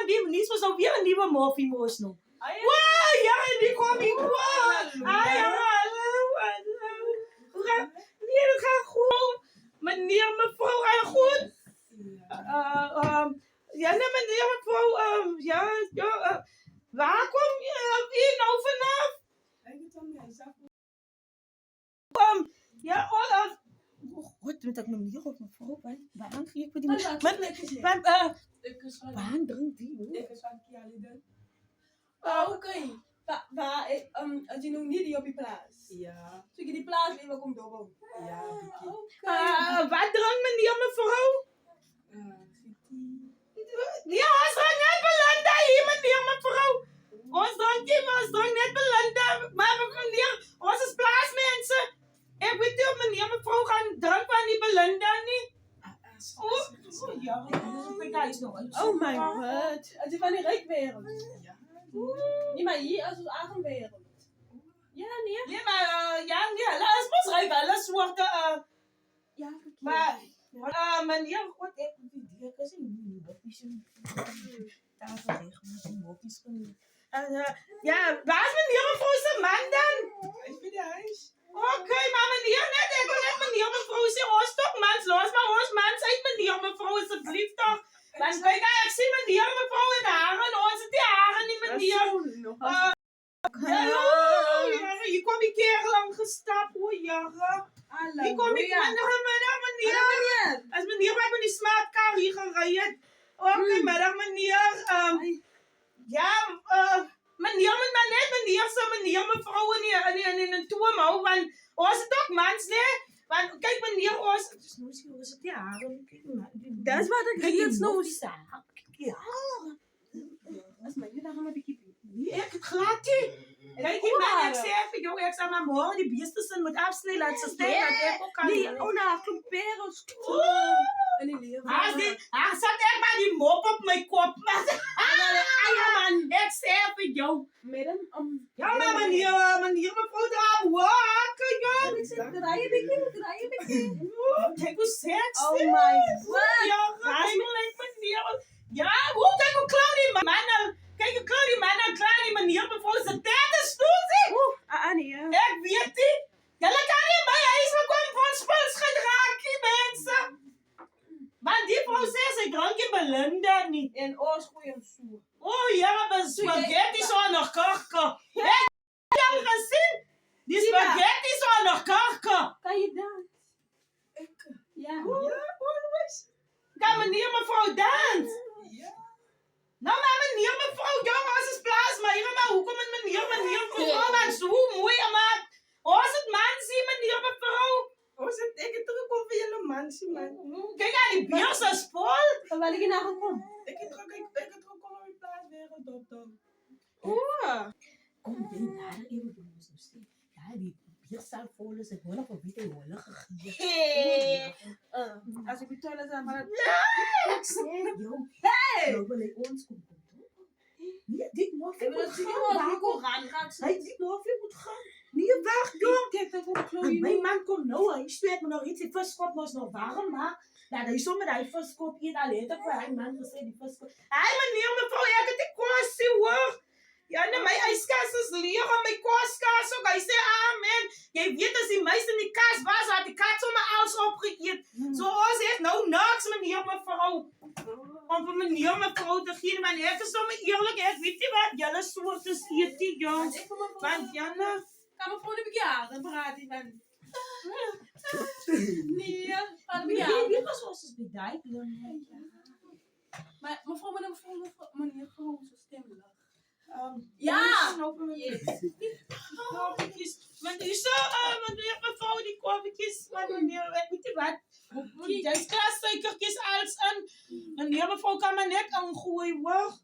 die niet zo weer een nieuwe morfie moest nog. Ai, Wow, ja, die kom ik. Wow. Halleluja. Ai, hallo. Nee, dat gaat goed. Meneer, mevrouw, gaat goed? Ja, nee, meneer, mevrouw, waar kom je nou vanaf? Ja, wat met dat meneer of mevrouw? Waar ging ik met die waar drinkt die hoor? Oké. Als je nog niet die op je plaats. Ja, Zoek je die plaats even komt door. ja, Vicky. Wat drank meneer, mevrouw? Ja, ons drank net Belinda hier, meneer, mevrouw. Ons drank net Belinda. Maar meneer, ons is plaatsmensen. Ik weet niet of meneer, mevrouw gaan drank van die Belinda niet. Ja, hij is nog eens. Oh my god. Als je van die rijkwereld. Ja. Nee, maar hier als het aanwereld. Ja, nee. Nee, maar alles moet rijden, alles wordt. Ja, Maar, meneer, wat ik is een moppies. Tafel liggen met een moppies. Ja, waar is meneer, mevrouw, zijn man dan? Ik ben de huis. Oké, maar meneer, ik wil net meneer, mevrouw, zeg ons toch, mans, los maar ons mans uit, meneer, mevrouw, alsjeblieft toch. Want kijk, ik zie meneer, mevrouw, in de haren, onze die haren niet, meneer. Ja, hier kom ik keer lang gestapt, hoor, jaren. Hier kom ik, meneer. Als meneer met die smartcar hier gereden. Oké, middag, meneer. Ja, meneer moet maar net meneer, zo meneer, mevrouw, in een toermouw, want ons is toch mans, nee? Want kijk, meneer, ons... Dus nu is het die haren. Dat is wat ik hier snoes. Ja. Als mijn dag een beetje. Nee, het glad niet. Kijk, ik zeg even, joh, ik zeg maar morgen die beesten moet afsnijden, laat ze staan, dat ik ook kan. Nee, nou, klomperen. En die leren. Hij zat echt maar die mop op mijn kop. Ik zeg even, joh. Ja, maar meneer, mevrouw, daar wakker, joh. Ik zeg, draai een beetje. Kijk hoe sexy. Oh my god. Ja, kijk meneer. Ja, hoe kijk hoe klaar die man. Kijk hoe klaar die man, klaar die meneer, mevrouw, zijn tijd is toe, Nee. ik weet die. Jullie kan niet bij huis komen van spulsgedragje, mensen. Maar die vrouw zei, ze drank in Belinda niet. En oors goeie soer. Oh ja, maar spaghetti zo nog koken. Heb je al gezien? Die spaghetti zo nog koken. Kan je dans? Ja. Kan meneer mevrouw dans? Ja. Nou maar meneer mevrouw, jongens is plaats. Maar hier maar hoe komt meneer mevrouw, maar zo mooi maar. Als het man zie meneer mevrouw. Ik heb terug over jullie man, man. Kijk aan die bier is vol. Van waar ik naar gekomen? Ik heb terug over mijn plaats weer op dan. Kom binnen naar even doen we zo steen. Ja, die bier staat vol is het wel nog een beetje wollig gegeven. Als ik die toilet aan maar. Ik zeg, joh. Hey! Nou wil ik ons komen. Nee, dit morfje moet gaan. Nee, dit morfje moet gaan. Nee, wacht, joh. Mijn man komt nou, hij stuurt me nog iets. Die viskop was nog warm, maar... Ja, dat is zo met die viskop hier alleen. Dat was mijn man gezegd, die viskop. Hé, meneer, mevrouw, ik heb die kwastie, hoor. Ja, nee, mijn ijskast is leeg en mijn kostkast ook. Hij zei, amen. Jij weet als die meisje in die kast was, had die kat zomaar alles opgegeten. Zoals heeft nou niks, meneer, mevrouw. Om voor meneer, mevrouw te geven. Maar het is zo met eerlijkheid. Weet je wat? Jelle soorten eet die, jongens. Want Janne... Kan mevrouw de bejaarden praat die van. Nee, van de Nee, bejaarden. die was zoals het bedijt. Maar mevrouw, meneer gewoon zo stemmelig. Ja! Koffietjes. Maar die zo, meneer, mevrouw, die koffietjes. Maar meneer, weet je wat? Deze klassuikertjes als een... Meneer, mevrouw, kan maar net een goeie woord.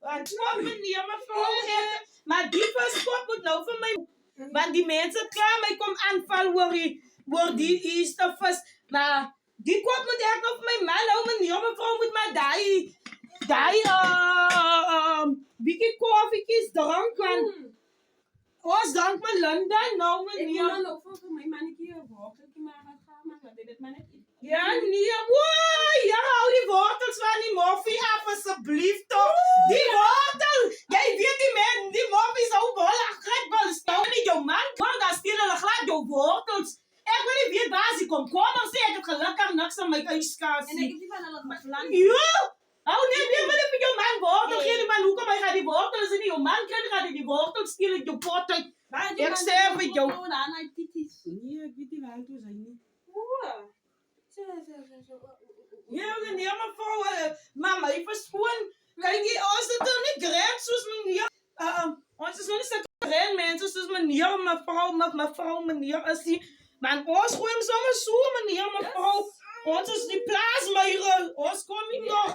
Want meneer, mevrouw, maar die verskop moet nou voor mij. Want die mensen klaar, mij komt aanval voor die eerste vis. Maar die kop moet echt nog voor mijn man. Nou, meneer, mevrouw, moet maar die bieke koffietjes dranken. Ons dank me London, nou Ik meneer. wil dan ook voor mijn mannetje wortel maar gaan gaan, maar dat dit mannetje. Ja, nee, wow, ja, hou die wortels van die moffie af, alsjeblieft toch. vakansie kom. Kom ons sê ek het gelukkig niks aan my En ek ijskasie. het nie van hulle geplan. Ja! Oh nee, nee, maar vir jou man wortel gee die man, hoekom hy gaan die wortel is in jou man kry, gaan hy die wortel steel uit jou pot uit. Ek sê vir jou. Nee, ek weet nie waar toe sy nie. Ja, nee, maar vrou, Mama, jy verskoon. Kyk jy, ons het nou nie grand soos meneer. Ons is nou nie sulke grand mense soos meneer, mevrou, meneer is die. Man, ons gooi hom sommer so, meneer, mevrou. Ons is die plaasmeire. Ons kom nie nog.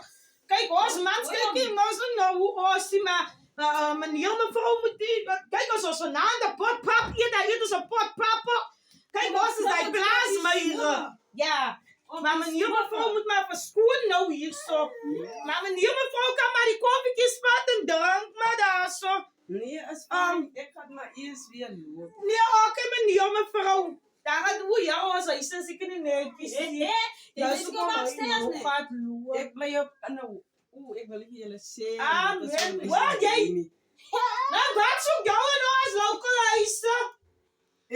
Kyk, ons mans, kyk nie, ons is nou hoe ons die, maar meneer, mevrou moet die. Kyk, ons vanaand een pot pap eet, daar eet ons een pot pap. Kijk, ons is die plaasmeire. Ja. Maar meneer mevrouw moet maar verskoon nou hier zo. Maar meneer mevrouw kan maar die koffietjes spat en drank maar daar zo. nee, is fijn. Ek gaan maar eers weer loop. Nee, oké meneer mevrouw. Daar gaat hoe ja, ons huis is seker nie netjies. Ja, so kom upstairs nou net. gaat loop. Ek bly op nou. Ek wil nie julle sê. Amen. Wat jy? Nou wat soek jou in ons local huise?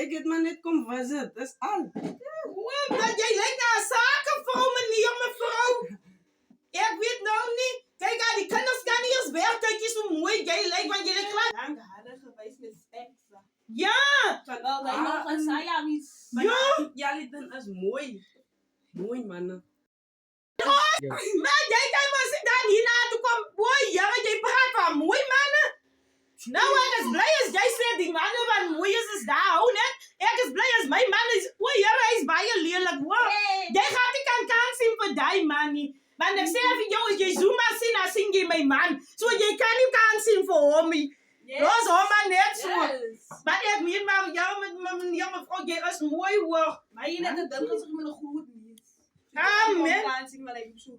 Ek het maar net kom visit. Dis al. Dat jy lyk na 'n sakevrou meneer mevrouw. Ek weet nou nie. Kyk aan die kinders kan nie eens weg kyk jy so mooi jy lyk want jy lyk klaar. Dank harde gewys met speks. Ja. Wel, hy nog een Siamese. Ja. Jalitan is mooi. Mooi manne. Maar jy kan maar sit dan hier na toe kom. Boy, ja, jy praat van mooi manne. Nou ek is bly as jy sê die manne wat mooi is daar. Hou net. Ek is bly as my man is. O, Here, hy is baie lelik. Wow. Jy gaan nie kan sien vir daai man nie. Want ek sê vir jou as jy zoom maar sien, dan sien jy my man. So jy kan nie kan sien vir hom nie. Dis hom maar net so. Maar ek weet maar jou met meneer mevrou jy is mooi hoor. Maar jy net 'n ding as ek met 'n groot mens. Amen. Kan sien maar ek so.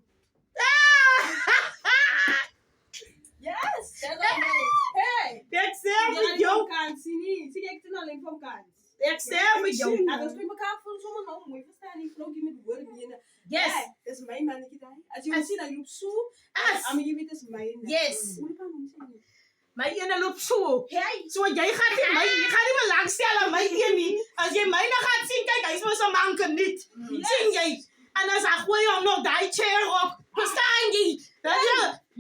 Yes, that's all. Hey. Ek sê vir Jy jou. kan sien nie. Sien ek dit alleen van kant. Ek sê vir jou. Ek is mekaar voel sommer nou mooi verstaan nie vlogie met woorde bene. Yes. Dis my mannetjie daai. As jy sien hy loop so. As. Jy weet dis my. Yes. Hoe kan ons sê? My ene loop so. Hey. So jy gaan nie my jy gaan nie meer lank stel aan my een nie. As jy myne gaan sien, kyk, hy's mos 'n manke nie. Sien jy? En as hy gooi hom nog daai chair op. Verstaan jy?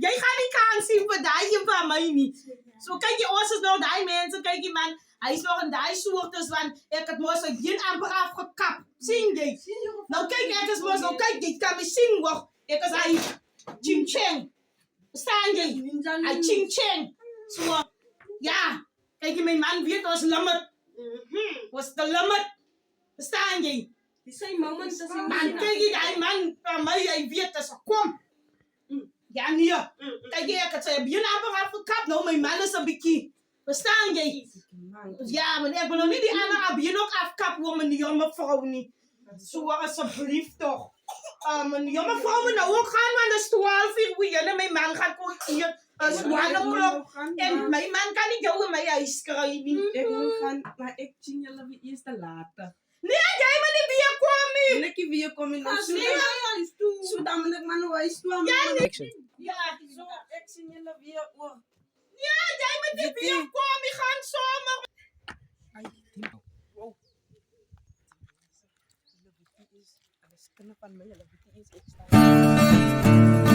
Jy gaan nie kan sien vir daai een van my nie. So kyk jy ons is nou daai mense, kyk jy man, hy's nog in daai soortes want ek het mos 'n geen amper afgekap. Sien jy? Nou kyk ek is mos nou kyk jy kan my sien hoor. Ek is hy ching ching. Verstaan jy? Hy ching ching. So, ja, kyk jy my man weet ons limit. Was the limit. Verstaan jy? Dis sy moment as jy Man, kyk jy daai man van my, hy weet as ek kom. Ja, nee. Kyk jy, ek het sy been amper afgekap, nou my man is 'n bietjie. Verstaan jy? Ja, maar ek wil nou nie die ander been ook afkap hoor, meneer mevrou nie. So, asseblief toch. Meneer mevrou moet nou ook gaan, want dis 12 uur, hoe julle my man gaan kom eet. Is 1 o'clock. En my man kan nie jou in my huis kry nie. Ek moet gaan, maar ek sien julle weer eers te later. Nee, jy moet nie weer kom nie. En ek weer kom en As so. jy huis toe. So dan moet ek maar nou huis toe. Ja, nee. Ja, so ek sien julle weer oor. Ja, jy moet nie weer kom, jy gaan sommer. Ai, Timo. Wow. Hulle weet nie eens, hulle is kinders van my, hulle weet nie eens ek staan.